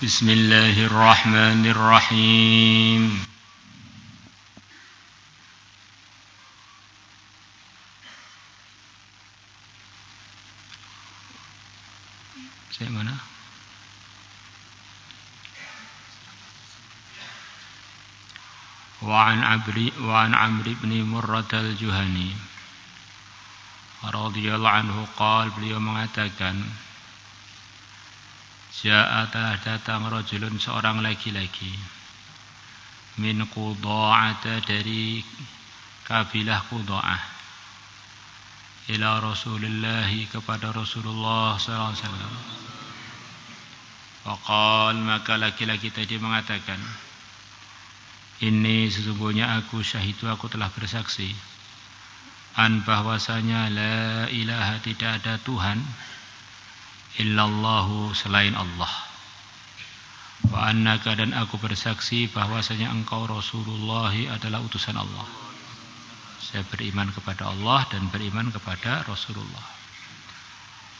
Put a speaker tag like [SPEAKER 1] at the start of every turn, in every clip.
[SPEAKER 1] Bismillahirrahmanirrahim. Saya mana? Wa an Amr bin Murrah al-Juhani radhiyallahu anhu qala, beliau mengatakan, Ja'a telah datang rajulun, seorang laki-laki, min Qudha'ata, dari kabilah Qudha'ah, ila Rasulillah, kepada Rasulullah sallallahu alaihi wasallam. Faqal, maka laki-laki tadi mengatakan, ini sesungguhnya aku syahidu, aku telah bersaksi, an bahwasanya la ilaha, tidak ada Tuhan illallahu, selain Allah, wa annaka, dan aku bersaksi bahwasanya engkau Rasulullah, adalah utusan Allah. Saya beriman kepada Allah dan beriman kepada Rasulullah.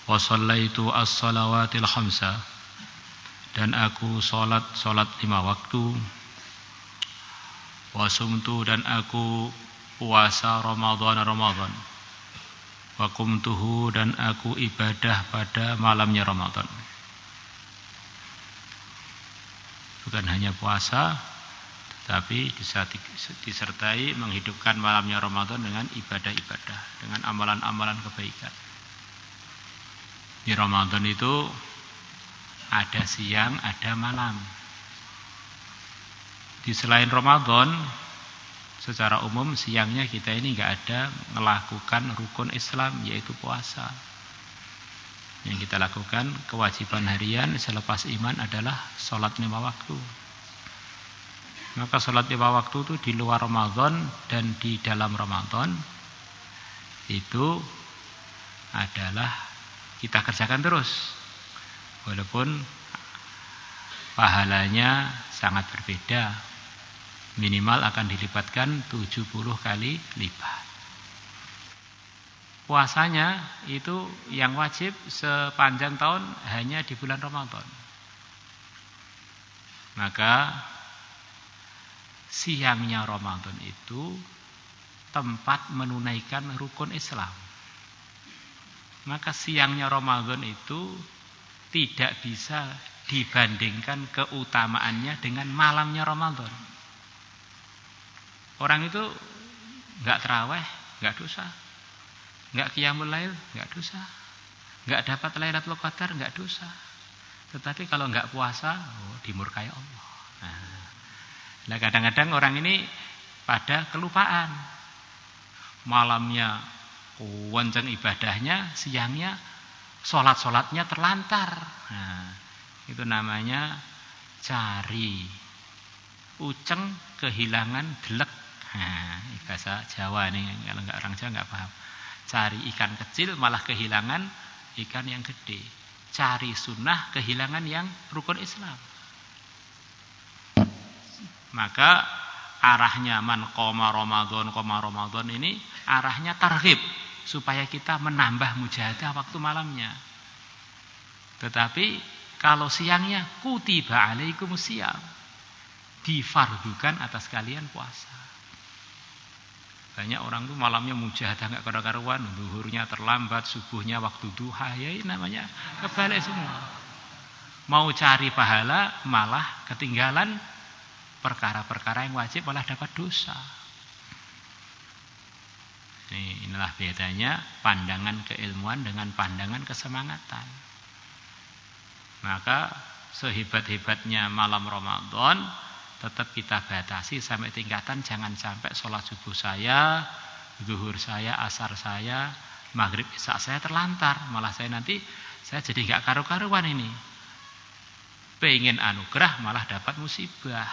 [SPEAKER 1] Wa shallaitu as-salawatil khamsa, dan aku salat 5 waktu. Wa sumtu, dan aku puasa Ramadan. Wa qumtuhu, dan aku ibadah pada malamnya Ramadan. Bukan hanya puasa, tetapi disertai menghidupkan malamnya Ramadan dengan ibadah-ibadah, dengan amalan-amalan kebaikan. Di Ramadan itu ada siang, ada malam. Di selain Ramadan, secara umum siangnya kita ini enggak ada melakukan rukun Islam, yaitu puasa. Yang kita lakukan kewajiban harian selepas iman adalah sholat 5 waktu. Maka sholat 5 waktu itu di luar Ramadan dan di dalam Ramadan itu adalah kita kerjakan terus, walaupun pahalanya sangat berbeda. Minimal akan dilipatkan 70 kali lipat. Puasanya itu yang wajib sepanjang tahun hanya di bulan Ramadan. Maka siangnya Ramadan itu tempat menunaikan rukun Islam. Maka siangnya Ramadan itu tidak bisa dibandingkan keutamaannya dengan malamnya Ramadan. Orang itu enggak tarawih, enggak dosa. Enggak qiyamul lail, enggak dosa. Enggak dapat Lailatul Qadar, enggak dosa. Tetapi kalau enggak puasa, dimurkai Allah. Nah, kadang-kadang orang ini pada kelupaan. Malamnya kencang ibadahnya, siangnya sholat-sholatnya terlantar. Nah, itu namanya cari uceng kehilangan delek. Nah, bahasa Jawa nih, kalau enggak orang Jawa enggak paham. Cari ikan kecil malah kehilangan ikan yang gede. Cari sunnah kehilangan yang rukun Islam. Maka arahnya man qoma Ramadan ini arahnya targhib, supaya kita menambah mujahadah waktu malamnya. Tetapi kalau siangnya kutiba alaikumusiyam, difardukan atas kalian puasa. Banyak orang tuh malamnya mujahadah enggak karu-karuan, zuhurnya terlambat, subuhnya waktu duha, ya ini namanya kebalik semua. Mau cari pahala malah ketinggalan perkara-perkara yang wajib, malah dapat dosa. Inilah bedanya pandangan keilmuan dengan pandangan kesemangatan. Maka sehebat-hebatnya malam Ramadan, tetap kita batasi sampai tingkatan jangan sampai sholat subuh saya, zuhur saya, asar saya, maghrib isya saya terlantar. Malah saya nanti jadi nggak karu-karuan ini. Pengen anugerah malah dapat musibah.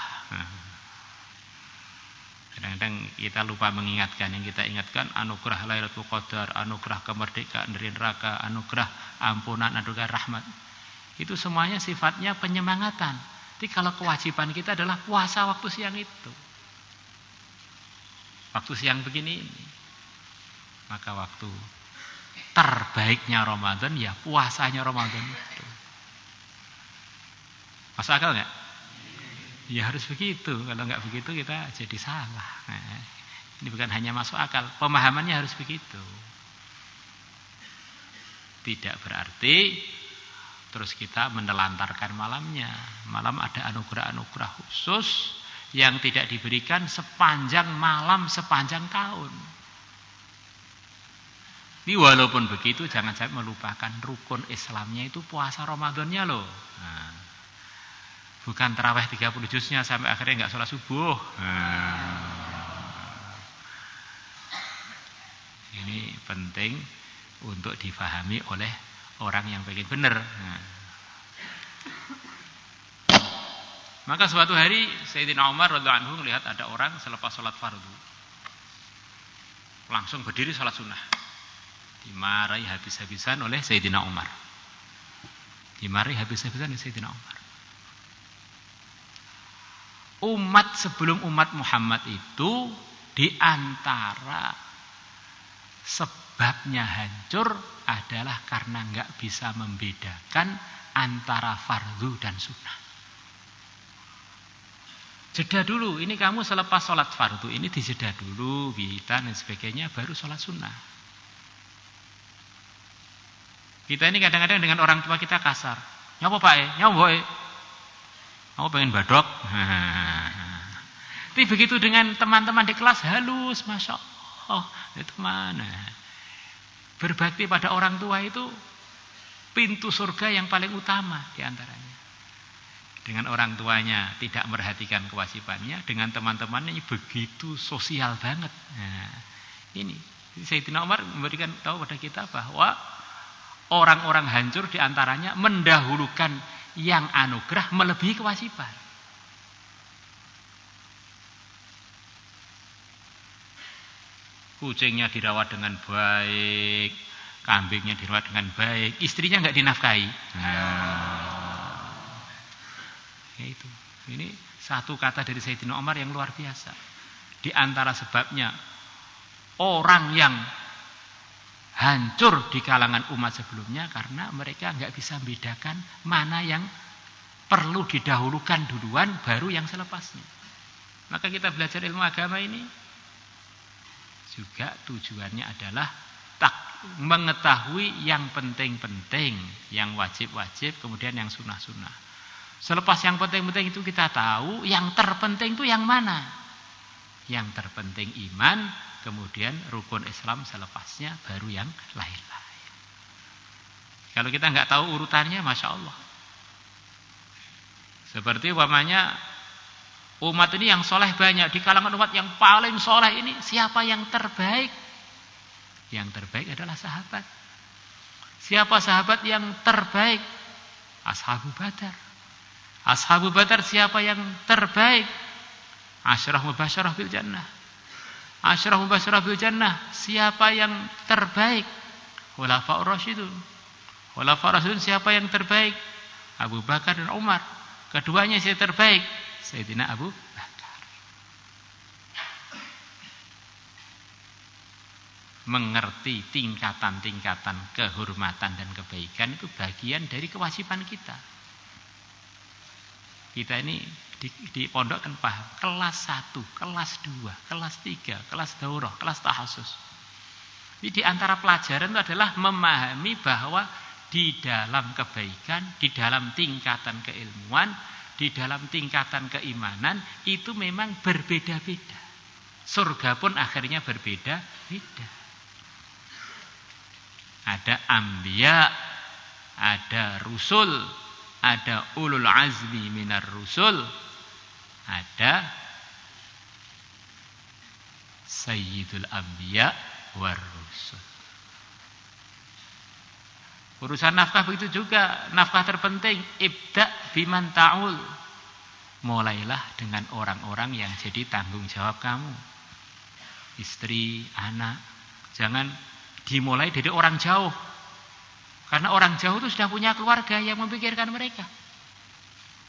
[SPEAKER 1] Kadang-kadang kita lupa mengingatkan. Yang kita ingatkan anugerah Lailatul Qadar, anugerah kemerdekaan dari neraka, anugerah ampunan, anugerah rahmat. Itu semuanya sifatnya penyemangatan. Jadi kalau kewajiban kita adalah puasa waktu siang itu. Waktu siang begini ini. Maka waktu terbaiknya Ramadan ya puasanya Ramadan itu. Masuk akal nggak? Ya harus begitu. Kalau nggak begitu kita jadi salah. Nah, ini bukan hanya masuk akal, pemahamannya harus begitu. Tidak berarti terus kita menelantarkan malamnya. Malam ada anugerah-anugerah khusus yang tidak diberikan sepanjang malam, sepanjang tahun. Ini walaupun begitu jangan sampai melupakan rukun Islamnya itu puasa Ramadannya loh. Nah, bukan tarawih 30 juznya sampai akhirnya nggak sholat subuh. Ini penting untuk difahami oleh orang yang pengen benar. Maka suatu hari Sayyidina Umar radhiyallahu anhu melihat ada orang selepas sholat fardu langsung berdiri sholat sunnah. Dimarahi habis-habisan oleh Sayyidina Umar. Dimarahi habis-habisan oleh Sayyidina Umar. Umat sebelum umat Muhammad itu diantara sebabnya hancur adalah karena nggak bisa membedakan antara fardu dan sunnah. Jeda dulu, ini kamu selepas sholat fardu ini dijeda dulu, witan dan sebagainya, baru sholat sunnah. Kita ini kadang-kadang dengan orang tua kita kasar. Nyopo Pak nyopo aku pengen badok. Tapi begitu dengan teman-teman di kelas halus, masya Allah, itu mana? Berbakti pada orang tua itu pintu surga yang paling utama diantaranya. Dengan orang tuanya tidak merhatikan kewajibannya, dengan teman-temannya begitu sosial banget. Nah, ini Sayyidina Umar memberikan tahu pada kita bahwa orang-orang hancur diantaranya mendahulukan yang anugerah melebihi kewajiban. Kucingnya dirawat dengan baik, kambingnya dirawat dengan baik, istrinya nggak dinafkahi. Ya itu. Ini satu kata dari Sayyidina Umar yang luar biasa. Di antara sebabnya orang yang hancur di kalangan umat sebelumnya karena mereka nggak bisa membedakan mana yang perlu didahulukan duluan baru yang selepasnya. Maka kita belajar ilmu agama ini juga tujuannya adalah mengetahui yang penting-penting, yang wajib-wajib, kemudian yang sunnah-sunnah. Selepas yang penting-penting itu kita tahu yang terpenting itu yang mana. Yang terpenting iman, kemudian rukun Islam selepasnya baru yang lain-lain. Kalau kita nggak tahu urutannya, masya Allah. Seperti umpamanya umat ini yang soleh banyak, di kalangan umat yang paling soleh ini siapa yang terbaik? Yang terbaik adalah sahabat. Siapa sahabat yang terbaik? Ashabu Badar. Ashabu Badar siapa yang terbaik? Asyarah mubasyarah bil jannah. Asyarah mubasyarah bil jannah siapa yang terbaik? Khulafaur Rasyidun. Khulafaur Rasyidun siapa yang terbaik? Abu Bakar dan Umar. Keduanya siapa terbaik? Sayyidina Abu Bakar. Mengerti tingkatan-tingkatan kehormatan dan kebaikan itu bagian dari kewajiban kita. Kita ini di pondok kan paham kelas 1, kelas 2, kelas 3, kelas daurah, kelas tahasus. Jadi di antara pelajaran itu adalah memahami bahwa di dalam kebaikan, di dalam tingkatan keilmuan, di dalam tingkatan keimanan itu memang berbeda-beda. Surga pun akhirnya berbeda-beda. Ada anbiya, ada rusul, ada ulul azmi minar rusul, ada sayyidul anbiya war rusul. Urusan nafkah begitu juga. Nafkah terpenting. Ibda biman ta'ul. Mulailah dengan orang-orang yang jadi tanggung jawab kamu. Istri, anak. Jangan dimulai dari orang jauh. Karena orang jauh itu sudah punya keluarga yang memikirkan mereka.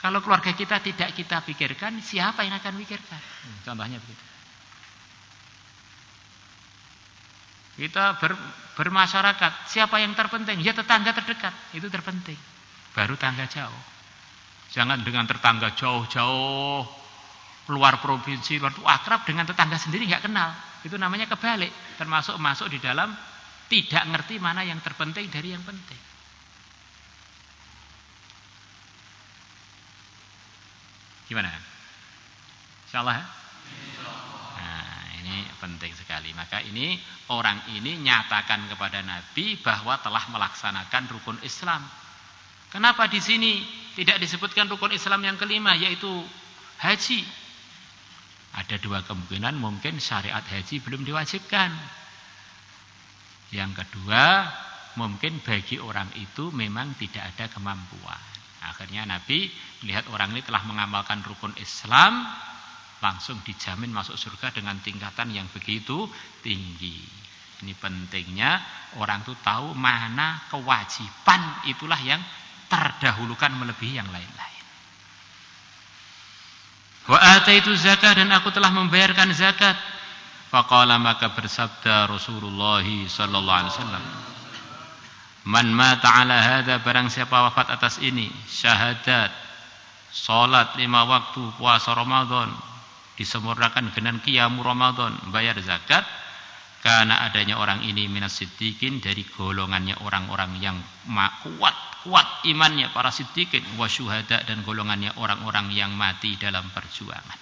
[SPEAKER 1] Kalau keluarga kita tidak kita pikirkan, siapa yang akan pikirkan? Contohnya begitu. Kita bermasyarakat, siapa yang terpenting? Ya tetangga terdekat, itu terpenting. Baru tangga jauh. Jangan dengan tetangga jauh-jauh, luar provinsi, luar itu akrab, dengan tetangga sendiri nggak kenal. Itu namanya kebalik, termasuk masuk di dalam tidak ngerti mana yang terpenting dari yang penting. Gimana? Insyaallah ya? Ini penting sekali. Maka ini orang ini nyatakan kepada Nabi bahwa telah melaksanakan rukun Islam. Kenapa di sini tidak disebutkan rukun Islam yang kelima, yaitu haji? Ada dua kemungkinan, mungkin syariat haji belum diwajibkan. Yang kedua, mungkin bagi orang itu memang tidak ada kemampuan. Akhirnya Nabi melihat orang ini telah mengamalkan rukun Islam, langsung dijamin masuk surga dengan tingkatan yang begitu tinggi. Ini pentingnya orang itu tahu mana kewajiban itulah yang terdahulukan melebihi yang lain-lain. Wa ataitu zakat, dan aku telah membayarkan zakat. Faqala, maka bersabda Rasulullah sallallahu alaihi wasallam, man mata ala hadza, barang siapa wafat atas ini, syahadat, salat 5 waktu, puasa Ramadan, disempurnakan dengan qiyamul Ramadan, bayar zakat, karena adanya orang ini minas siddiqin, dari golongannya orang-orang yang kuat imannya, para siddiqin, wa syuhada, dan golongannya orang-orang yang mati dalam perjuangan.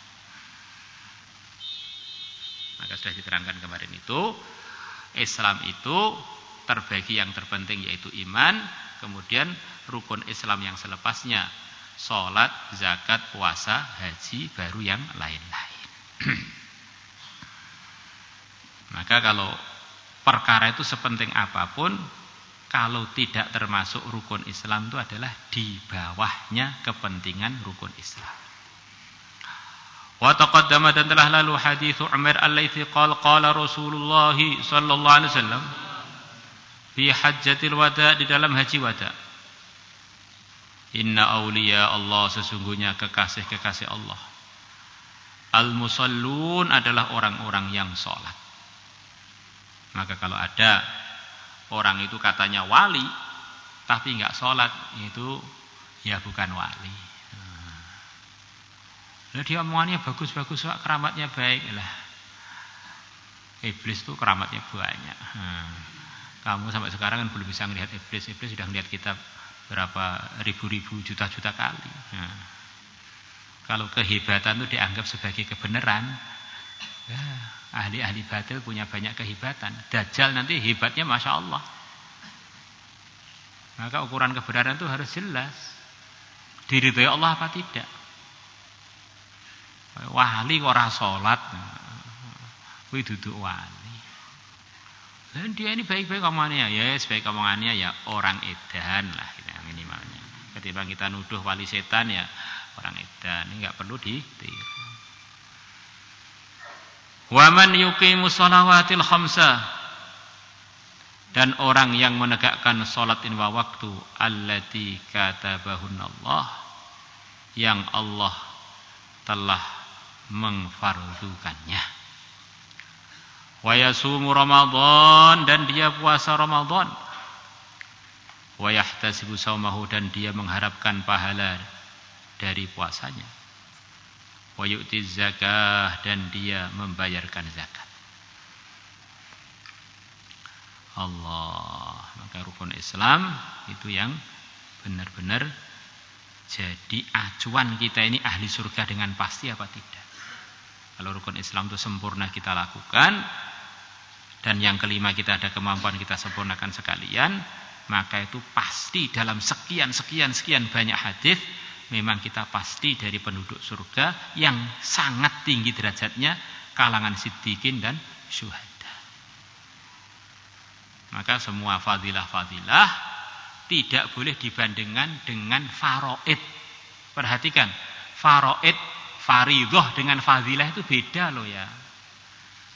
[SPEAKER 1] Maka sudah diterangkan kemarin itu, Islam itu terbagi, yang terpenting yaitu iman, kemudian rukun Islam yang selepasnya, sholat, zakat, puasa, haji, baru yang lain-lain. Maka kalau perkara itu sepenting apapun, kalau tidak termasuk rukun Islam itu adalah di bawahnya kepentingan rukun Islam. Wa taqaddama, dan telah lalu hadis Umar al-Laitsi qala Rasulullah sallallahu alaihi wasallam fi hajjatil wada, di dalam haji wada, inna awliya Allah, sesungguhnya kekasih-kekasih Allah, al-musallun, adalah orang-orang yang sholat. Maka kalau ada orang itu katanya wali tapi enggak sholat, itu ya bukan wali. Nah, dia omongannya bagus-bagus, keramatnya baik lah. Iblis itu keramatnya banyak. Kamu sampai sekarang kan belum bisa melihat iblis. Iblis sudah melihat kita berapa ribu-ribu, juta-juta kali. Nah, kalau kehebatan itu dianggap sebagai kebenaran, ya, ahli-ahli batil punya banyak kehebatan. Dajjal nanti hebatnya Masya Allah. Maka ukuran kebenaran itu harus jelas. Diridhoi Allah apa tidak. Wali kok ora salat, kuwi duduk wali. Dan dia ini baik-baik omongannya, ya sebaik omongannya ya orang edan lah, minimalnya. Ketimbang kita nuduh wali setan, ya orang edan, ini enggak perlu ditiru. Wa man yuqimus shalawatil khamsa, dan orang yang menegakkan salat 5 waktu, allati katabahunallah, yang Allah telah mengfardukannya. Wa yasumu Ramadan, dan dia puasa Ramadan. Wa yahtasibu saumahu, dan dia mengharapkan pahala dari puasanya. Wa yu'ti zakah, dan dia membayarkan zakat. Allah, maka rukun Islam itu yang benar-benar jadi acuan kita ini ahli surga dengan pasti apa tidak. Kalau rukun Islam itu sempurna kita lakukan, dan yang kelima kita ada kemampuan kita sempurnakan sekalian, maka itu pasti dalam sekian banyak hadis, memang kita pasti dari penduduk surga yang sangat tinggi derajatnya, kalangan siddiqin dan syuhada. Maka semua fadilah-fadilah tidak boleh dibandingkan dengan faraid. Perhatikan, faraid, fardhah dengan fadilah itu beda loh ya.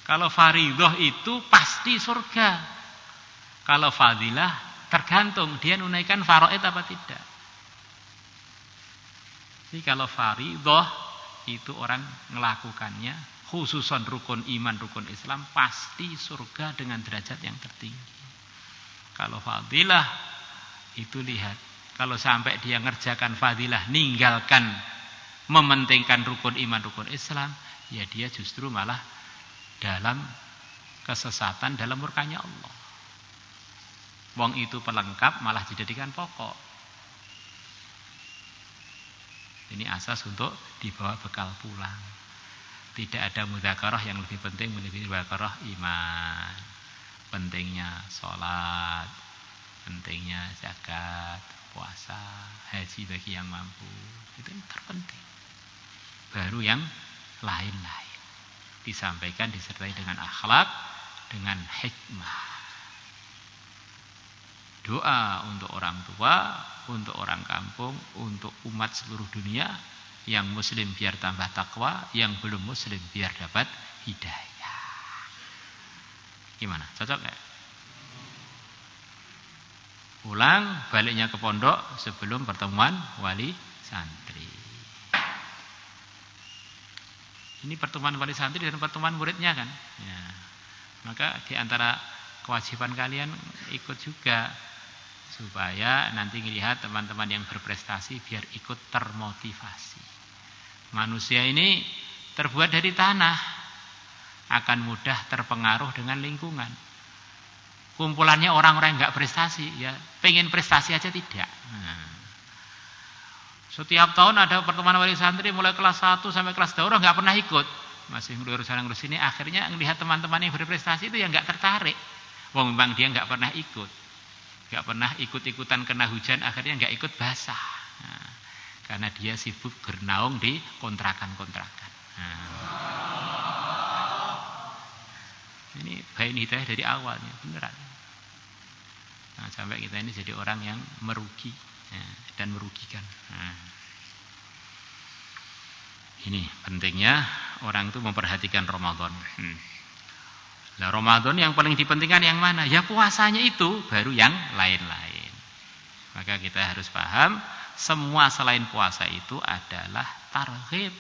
[SPEAKER 1] Kalau fardhah itu pasti surga. Kalau fadilah tergantung dia menunaikan faraid apa tidak. Jadi kalau fardhah itu orang melakukannya, khususan rukun iman, rukun Islam, pasti surga dengan derajat yang tertinggi. Kalau fadilah itu lihat, kalau sampai dia ngerjakan fadilah, ninggalkan mementingkan rukun iman, rukun Islam, ya dia justru malah dalam kesesatan, dalam murkanya Allah. Wong itu pelengkap malah dijadikan pokok. Ini asas untuk dibawa bekal pulang. Tidak ada mudzakarah yang lebih penting melebihi mudzakarah iman. Pentingnya sholat, pentingnya zakat, puasa, haji bagi yang mampu. Itu yang terpenting. Baru yang lain-lain disampaikan disertai dengan akhlak, dengan hikmah. Doa untuk orang tua, untuk orang kampung, untuk umat seluruh dunia. Yang muslim biar tambah takwa, yang belum muslim biar dapat hidayah. Gimana? Cocok gak? Pulang, baliknya ke pondok sebelum pertemuan wali santri. Ini pertemuan wali santri dan pertemuan muridnya kan? Ya. Maka di antara kewajiban kalian ikut juga. Supaya nanti melihat teman-teman yang berprestasi biar ikut termotivasi. Manusia ini terbuat dari tanah, akan mudah terpengaruh dengan lingkungan. Kumpulannya orang-orang yang enggak prestasi, ya pengen prestasi aja tidak. Setiap tahun ada pertemuan wali santri mulai kelas 1 sampai kelas daurah enggak pernah ikut. Masih ngurus sana ngurus sini, akhirnya melihat teman-teman yang berprestasi itu yang enggak tertarik. Wong memang dia enggak pernah ikut. Enggak pernah ikut-ikutan kena hujan, akhirnya enggak ikut basah. Karena dia sibuk bernaung di kontrakan-kontrakan. Ini baik hidayah dari awalnya, beneran. Nah, sampai kita ini jadi orang yang merugi dan merugikan. Ini pentingnya orang itu memperhatikan Ramadan. Nah, Ramadan yang paling dipentingkan yang mana? Ya puasanya itu, baru yang lain-lain. Maka kita harus paham, semua selain puasa itu adalah targhib,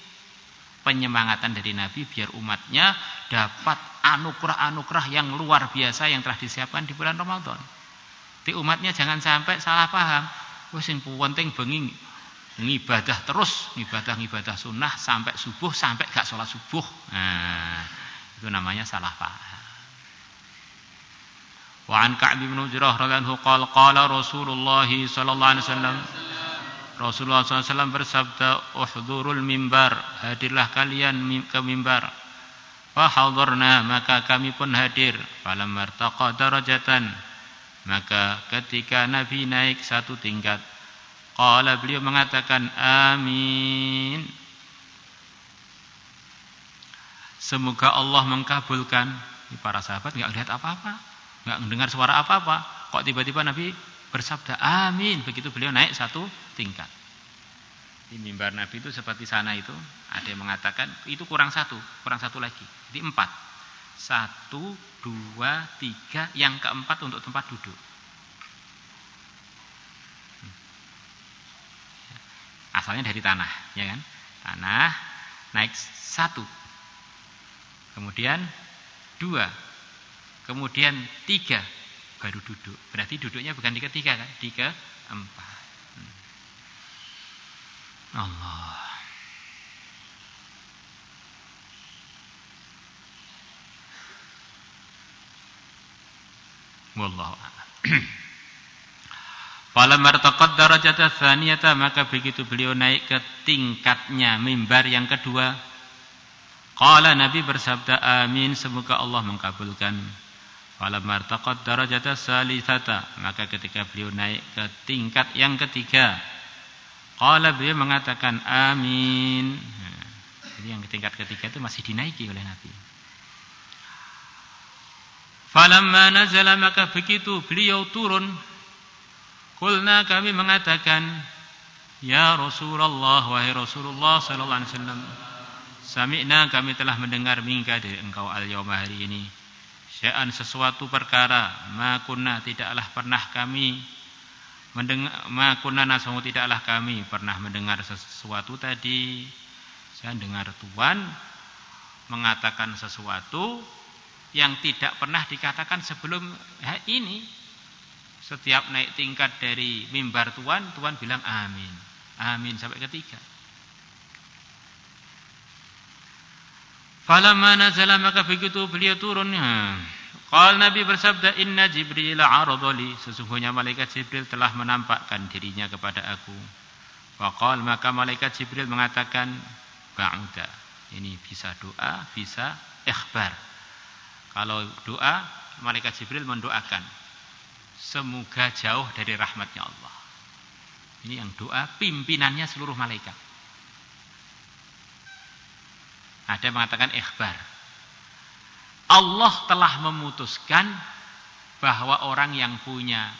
[SPEAKER 1] penyemangatan dari Nabi biar umatnya dapat anugerah-anugerah yang luar biasa yang telah disiapkan di bulan Ramadan. Di umatnya jangan sampai salah paham. Wis sing penting bengi ngibadah terus, ngibadah sunnah sampai subuh, sampai gak sholat subuh. Nah, itu namanya salah paham. Wa an Ka'b bin Ujrah radhiyallahu anhu qala Rasulullah sallallahu alaihi wasallam, Rasulullah SAW bersabda, "Uhdurul mimbar, hadirlah kalian ke mimbar." Fa hadarna, maka kami pun hadir. Falam martaqa darajatan, maka ketika Nabi naik satu tingkat, qala, beliau mengatakan, "Amin." Semoga Allah mengkabulkan. Ini para sahabat enggak lihat apa-apa, enggak mendengar suara apa-apa. Kok tiba-tiba Nabi bersabda amin, begitu beliau naik satu tingkat. Di mimbar Nabi itu seperti sana itu, ada yang mengatakan itu kurang satu lagi, jadi 4. 1, 2, 3, yang keempat untuk tempat duduk. Asalnya dari tanah, ya kan? Tanah naik 1, kemudian 2, kemudian 3. Baru duduk. Berarti duduknya bukan di ketiga kan? Di keempat. Allah. Wallahu a'lam. Falamma irtaqad darajata tsaniyata, maka begitu beliau naik ke tingkatnya mimbar yang kedua, qala, Nabi bersabda amin, semoga Allah mengkabulkan. Falamma irtaqad darajata tsalitsata, maka ketika beliau naik ke tingkat yang ketiga, qala, beliau mengatakan amin. Jadi yang tingkat ketiga itu masih dinaiki oleh Nabi. Falamma nazala, maka begitu beliau turun, Qulna, kami mengatakan, ya Rasulullah, wahai Rasulullah sallallahu alaihi wasallam, sami'na, kami telah mendengar minka dari engkau al-yawma hari ini, syai'an sesuatu perkara, ma kunna tidaklah pernah kami mendengar, ma kunna nasmu tidaklah kami pernah mendengar sesuatu tadi. Saya dengar Tuhan mengatakan sesuatu yang tidak pernah dikatakan sebelum ini. Setiap naik tingkat dari mimbar Tuhan, Tuhan bilang amin, amin sampai ketiga. Falamma nazala, maka begitu beliau turun, qala Nabi bersabda, inna Jibril aradali, sesungguhnya malaikat Jibril telah menampakkan dirinya kepada aku. Faqal, maka malaikat Jibril mengatakan, ba'uda. Ini bisa doa, bisa ikhbar. Kalau doa, malaikat Jibril mendoakan, semoga jauh dari rahmatnya Allah. Ini yang doa pimpinannya seluruh malaikat. Ada yang mengatakan ikhbar. Allah telah memutuskan bahwa orang yang punya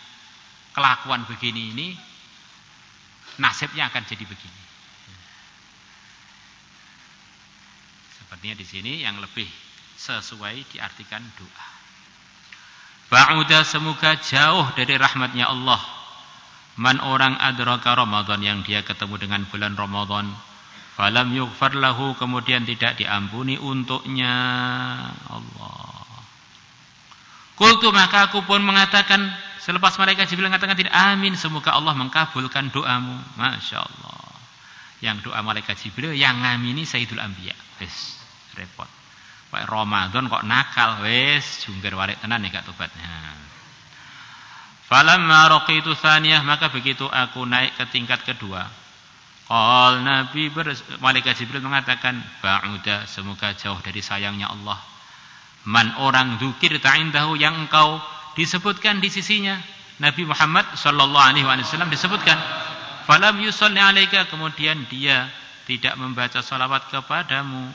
[SPEAKER 1] kelakuan begini ini nasibnya akan jadi begini. Sepertinya di sini yang lebih sesuai diartikan doa. Ba'uda, semoga jauh dari rahmatnya Allah. Man, orang adraka Ramadan, yang dia ketemu dengan bulan Ramadan, falam yughfar lahu, kemudian tidak diampuni untuknya Allah. Qultu, maka aku pun mengatakan, selepas malaikat Jibril mengatakan tidak, amin, semoga Allah mengkabulkan doamu. Masya Allah. Yang doa malaikat Jibril yang ngamini Sayyidul Anbiya. Wis repot. Pak Ramadan kok nakal, wis jungkir balik tenan nek gak tobatnya. Falamma raqitu tsaniyah, maka begitu aku naik ke tingkat kedua, qal Nabi malaikat Jibril mengatakan, ba'uda, semoga jauh dari sayangnya Allah. Man, orang dzukir ta'indahu, yang engkau disebutkan di sisinya, Nabi Muhammad sallallahu alaihi wasallam disebutkan, falam yusalli alaika, kemudian dia tidak membaca salawat kepadamu.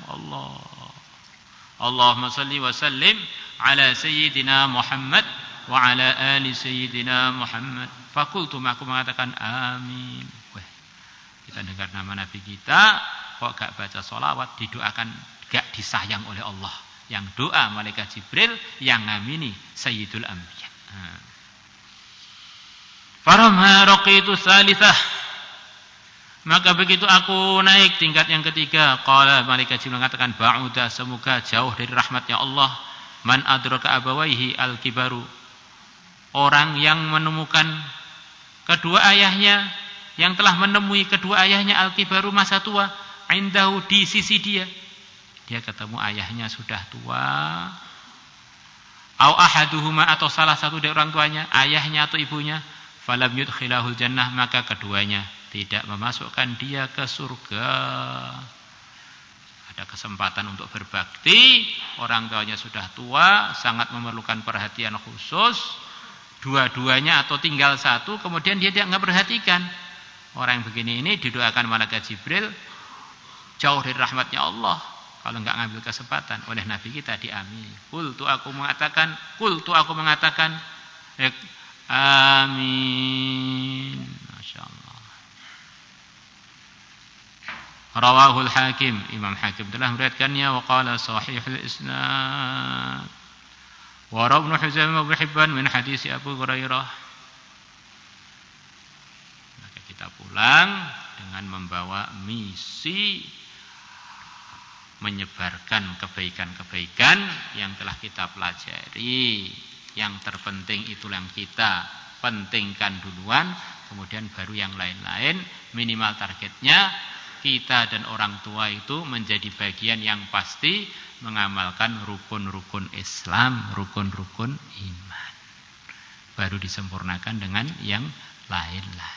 [SPEAKER 1] Allahumma salli wa sallim ala sayyidina Muhammad wa ala ali sayyidina Muhammad. Fakultu, aku mengatakan amin. Wah, kita dengar nama Nabi kita kok gak baca salawat, didoakan gak disayang oleh Allah. Yang doa malaikat Jibril yang ngamini Sayyidul Anbiya. Faramha raqitu tsalitsah, maka begitu aku naik tingkat yang ketiga, qala malaikat Jibril mengatakan, ba'uda, semoga jauh dari rahmatnya Allah. Man adraka abawaihi al-kibaru, orang yang menemukan kedua ayahnya, yang telah menemui kedua ayahnya al-kibaru, masa tua, indahu, di sisi dia. Dia ketemu ayahnya sudah tua, au ahaduhuma, atau salah satu dari orang tuanya, ayahnya atau ibunya, falam yudkhilahul jannah, maka keduanya tidak memasukkan dia ke surga. Ada kesempatan untuk berbakti, orang tuanya sudah tua, sangat memerlukan perhatian khusus, dua-duanya atau tinggal satu, kemudian dia tidak perhatikan. Orang yang begini ini didoakan malaikat Jibril jauh dari rahmatnya Allah. Kalau enggak ngambil kesempatan oleh Nabi kita diamini. Qultu, aku mengatakan amin. Masya Allah. Rawahul Hakim, Imam Hakim telah meriwayatkannya, wa qala sahihul isnad. Wa rawa Ibnu Huzaimah wa Hibban min hadis Abu Hurairah. Maka kita pulang dengan membawa misi menyebarkan kebaikan-kebaikan yang telah kita pelajari. Yang terpenting itu yang kita pentingkan duluan, kemudian baru yang lain-lain. Minimal targetnya kita dan orang tua itu menjadi bagian yang pasti mengamalkan rukun-rukun Islam, rukun-rukun iman. Baru disempurnakan dengan yang lain-lain.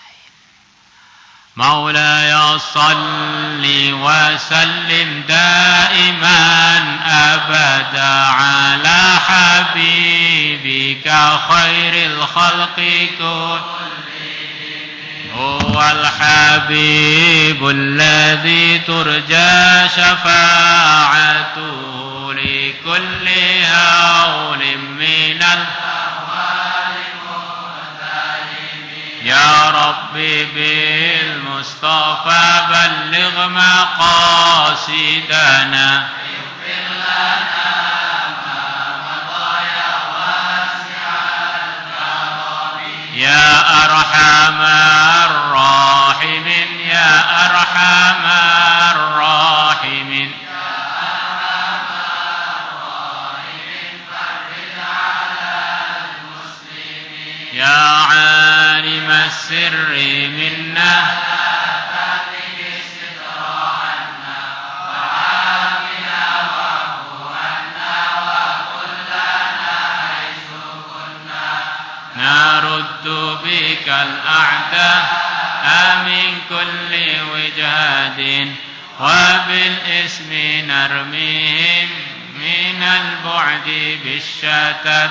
[SPEAKER 1] Maulaya salli wa sallim daiman abada ala habibika khairil khalqi kullihim, huwal habibul ladzi turja syafa'atuhu li kulli hawlin minal يا ربي بالمصطفى بلغ مقاصدنا يا أرحم الراحمين يا أرحم الراحمين يا عالم السر منا نرد بك الأعداء من كل وجهة وبالاسم نرميهم من البعد بالشتات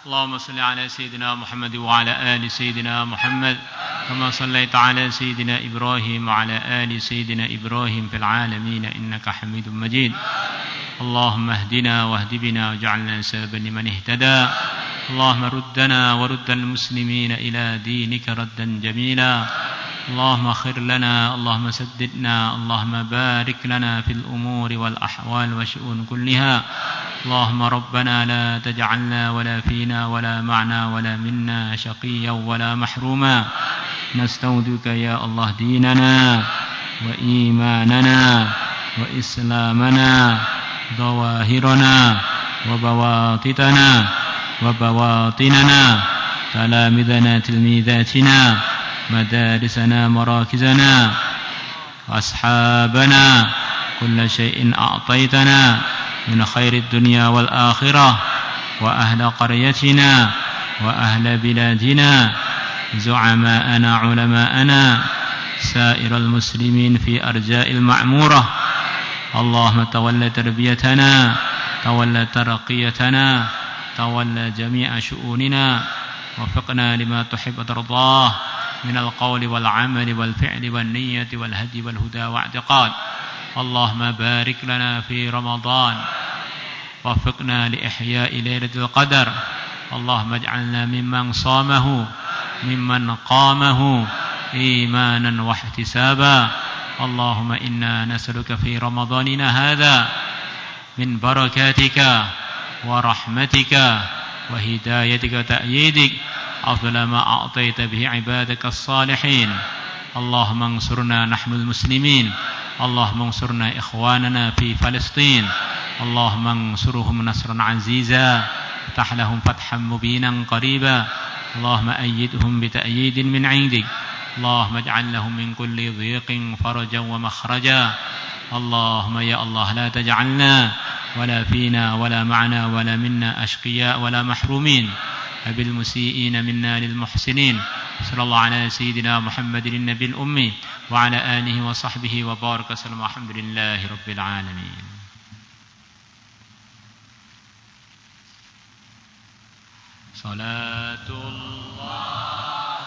[SPEAKER 1] اللهم صل على سيدنا محمد وعلى آل سيدنا محمد كما صليت على سيدنا إبراهيم وعلى آل سيدنا إبراهيم في العالمين إنك حميد مجيد اللهم اهدنا واهد بنا واجعلنا سببا لمن اهتدى اللهم ردنا ورد المسلمين إلى دينك ردا جميلا اللهم خير لنا اللهم سددنا اللهم بارك لنا في الأمور والأحوال والشؤون كلها اللهم ربنا لا تجعلنا ولا فينا ولا معنا ولا منا شقيا ولا محروما نستودعك يا الله ديننا وإيماننا وإسلامنا ظواهرنا وبواطننا تلامذنا تلميذاتنا مدارسنا مراكزنا أصحابنا كل شيء أعطيتنا من خير الدنيا والآخرة وأهل قريتنا وأهل بلادنا زعماءنا علماءنا سائر المسلمين في أرجاء المعمورة اللهم تولى تربيتنا تولى ترقيتنا تولى جميع شؤوننا وفقنا لما تحب وترضاه من القول والعمل والفعل والنية والهدي والهدى واعتقاد اللهم بارك لنا في رمضان وفقنا لإحياء ليلة القدر اللهم اجعلنا ممن صامه ممن قامه إيمانا واحتسابا اللهم إنا نسألك في رمضاننا هذا من بركاتك ورحمتك وهدايتك وتأييدك أفضل ما أعطيت به عبادك الصالحين اللهم انصرنا نحن المسلمين اللهم انصرنا إخواننا في فلسطين اللهم انصرهم نصرا عزيزا افتح لهم فتحا مبينا قريبا اللهم أيدهم بتأييد من عندك اللهم اجعل لهم من كل ضيق فرجا ومخرجا اللهم يا الله لا تجعلنا ولا فينا ولا معنا ولا منا أشقياء ولا محرومين بالمسيئين منا للمحسنين صلى الله على سيدنا محمد النبي الأمي وعلى آله وصحبه وبارك وسلم الحمد لله رب العالمين صلاة